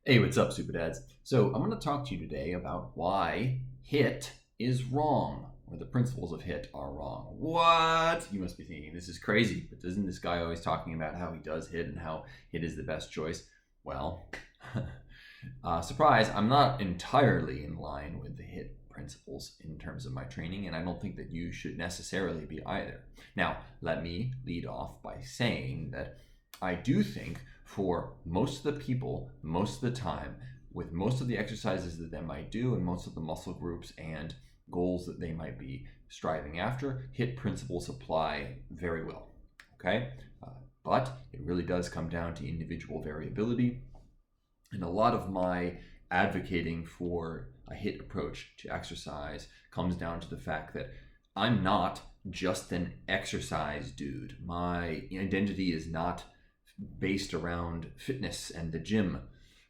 Hey, what's up, Superdads? So, I'm going to talk to you today about why HIT is wrong, or the principles of HIT are wrong. What? You must be thinking, this is crazy, but isn't this guy always talking about how he does HIT and how HIT is the best choice? Well, surprise, I'm not entirely in line with the HIT principles in terms of my training, and I don't think that you should necessarily be either. Now, let me lead off by saying that I do think for most of the people, most of the time, with most of the exercises that they might do and most of the muscle groups and goals that they might be striving after, HIT principles apply very well. Okay? But it really does come down to individual variability. And a lot of my advocating for a HIT approach to exercise comes down to the fact that I'm not just an exercise dude. My identity is not based around fitness and the gym.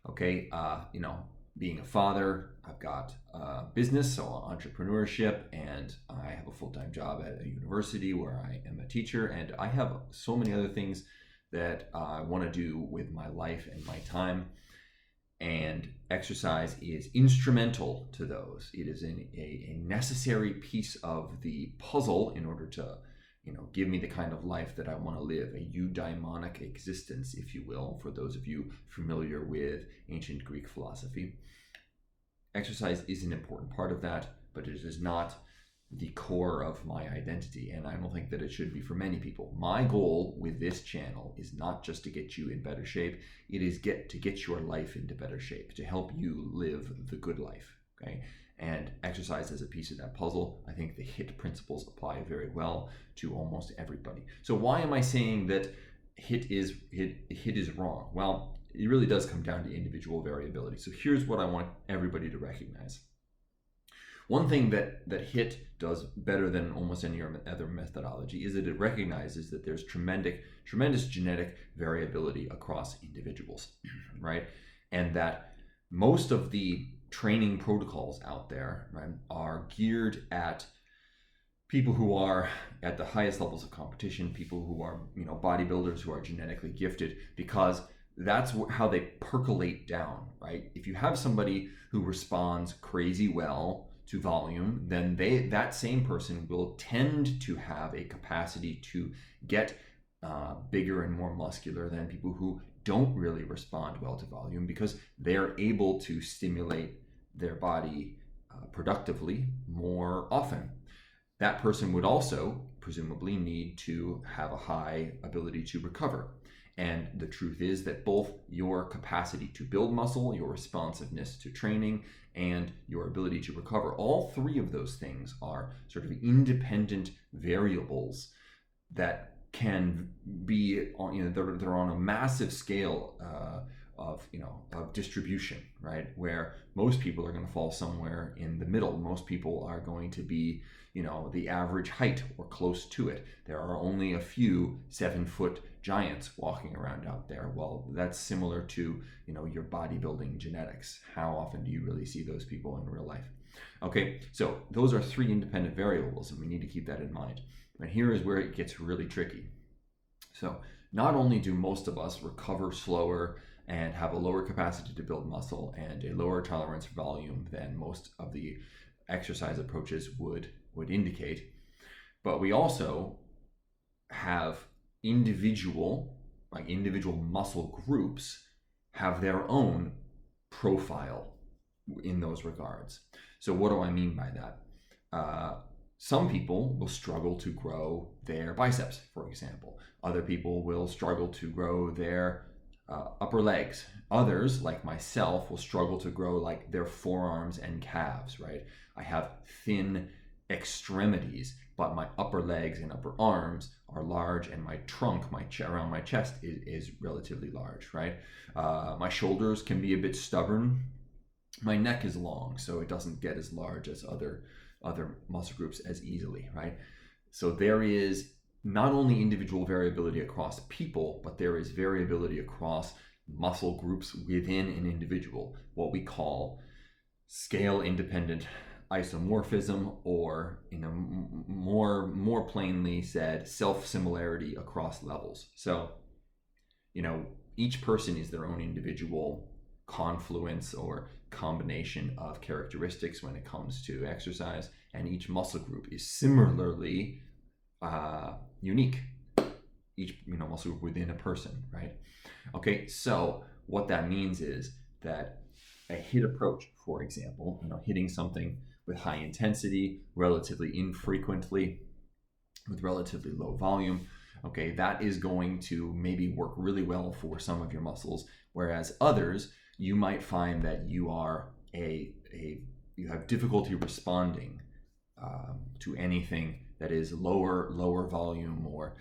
Okay, being a father, I've got a business, so entrepreneurship, and I have a full-time job at a university where I am a teacher, and I have so many other things that I want to do with my life and my time. And exercise is instrumental to those. It is a necessary piece of the puzzle in order to give me the kind of life that I want to live, a eudaimonic existence, if you will, for those of you familiar with ancient Greek philosophy. Exercise is an important part of that, but it is not the core of my identity, and I don't think that it should be for many people. My goal with this channel is not just to get you in better shape, it is to get your life into better shape, to help you live the good life, okay? And exercise is a piece of that puzzle. I think the HIT principles apply very well to almost everybody. So why am I saying that HIT is wrong? Well, it really does come down to individual variability. So here's what I want everybody to recognize. One thing that HIT does better than almost any other methodology is that it recognizes that there's tremendous genetic variability across individuals, right? And that most of the training protocols out there, right, are geared at people who are at the highest levels of competition, people who are, bodybuilders who are genetically gifted, because that's how they percolate down, right? If you have somebody who responds crazy well to volume, then that same person will tend to have a capacity to get bigger and more muscular than people who don't really respond well to volume, because they're able to stimulate their body productively more often. That person would also presumably need to have a high ability to recover. And the truth is that both your capacity to build muscle, your responsiveness to training, and your ability to recover, all three of those things are sort of independent variables that can be on, they're on a massive scale of distribution, right? Where most people are going to fall somewhere in the middle. Most people are going to be, the average height or close to it. There are only a few 7-foot giants walking around out there. Well, that's similar to, your bodybuilding genetics. How often do you really see those people in real life? Okay, so those are three independent variables, and we need to keep that in mind. And here is where it gets really tricky. So not only do most of us recover slower and have a lower capacity to build muscle and a lower tolerance for volume than most of the exercise approaches would indicate, but we also have individual muscle groups have their own profile in those regards. So what do I mean by that? Some people will struggle to grow their biceps, for example. Other people will struggle to grow their upper legs. Others, like myself, will struggle to grow like their forearms and calves, right? I have thin extremities, but my upper legs and upper arms are large, and my trunk, around my chest is relatively large, right? My shoulders can be a bit stubborn. My neck is long, so it doesn't get as large as other muscle groups as easily, right? So there is not only individual variability across people, but there is variability across muscle groups within an individual, what we call scale independent isomorphism, or more plainly said, self-similarity across levels. So each person is their own individual confluence or combination of characteristics when it comes to exercise, and each muscle group is similarly unique. Each muscle group within a person, right? Okay, so what that means is that a HIIT approach, for example, hitting something with high intensity, relatively infrequently, with relatively low volume, okay, that is going to maybe work really well for some of your muscles, whereas others, you might find that you are you have difficulty responding to anything that is lower volume, or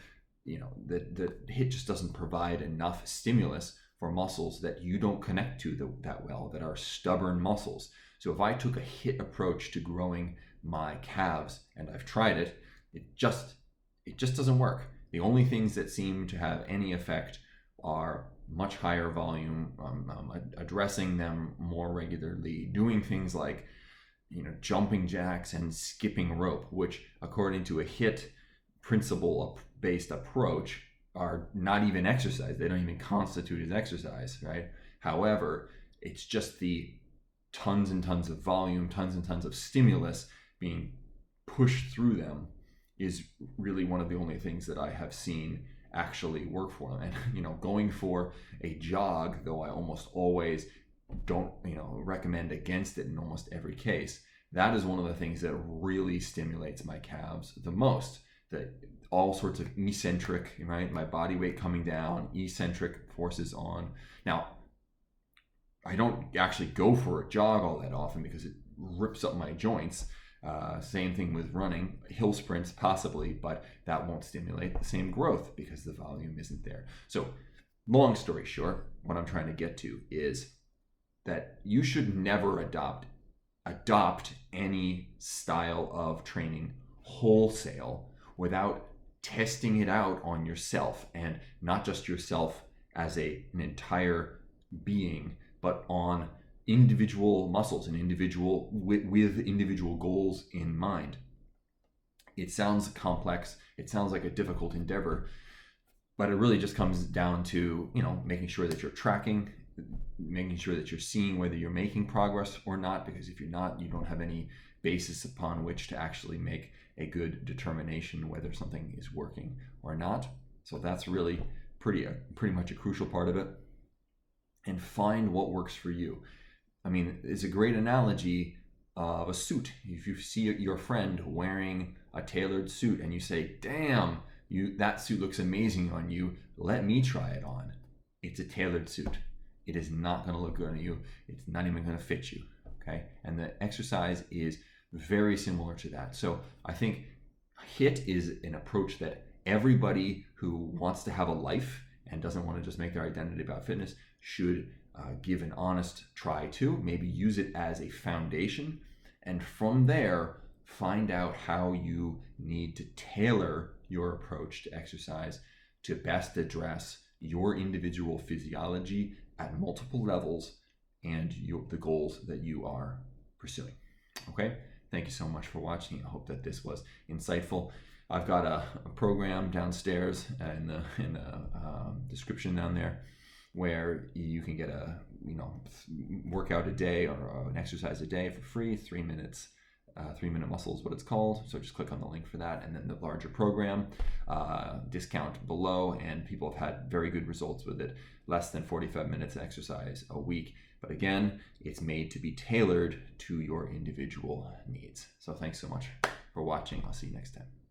that HIIT just doesn't provide enough stimulus for muscles that you don't connect to that well, that are stubborn muscles. So if I took a HIIT approach to growing my calves, and I've tried it, it just doesn't work. The only things that seem to have any effect are much higher volume, addressing them more regularly, doing things like jumping jacks and skipping rope, which according to a HIIT principle-based approach are not even exercise. They don't even constitute as exercise, right? However, it's just the tons and tons of volume, tons and tons of stimulus being pushed through them is really one of the only things that I have seen actually work for them. And going for a jog, though I almost always don't recommend against it in almost every case, that is one of the things that really stimulates my calves the most. All sorts of eccentric, right? My body weight coming down, eccentric forces on. Now, I don't actually go for a jog all that often because it rips up my joints. Same thing with running, hill sprints possibly, but that won't stimulate the same growth because the volume isn't there. So long story short, what I'm trying to get to is that you should never adopt any style of training wholesale without testing it out on yourself, and not just yourself as an entire being, but on individual muscles and with individual goals in mind. It sounds complex, it sounds like a difficult endeavor, but it really just comes down to making sure that you're tracking, making sure that you're seeing whether you're making progress or not, because if you're not, you don't have any basis upon which to actually make a good determination whether something is working or not. So that's really pretty much a crucial part of it. And find what works for you. I mean, it's a great analogy of a suit. If you see your friend wearing a tailored suit and you say, damn, that suit looks amazing on you, let me try it on. It's a tailored suit. It is not going to look good on you. It's not even going to fit you, okay? And the exercise is very similar to that. So I think HIIT is an approach that everybody who wants to have a life and doesn't want to just make their identity about fitness should give an honest try to. Maybe use it as a foundation, and from there find out how you need to tailor your approach to exercise to best address your individual physiology at multiple levels and the goals that you are pursuing. Okay, thank you so much for watching. I hope that this was insightful. I've got a program downstairs in the description down there where you can get a workout a day or an exercise a day for free, 3 minutes. 3-minute muscle is what it's called. So just click on the link for that, and then the larger program discount below, and people have had very good results with it. Less than 45 minutes exercise a week, but again, it's made to be tailored to your individual needs. So thanks so much for watching. I'll see you next time.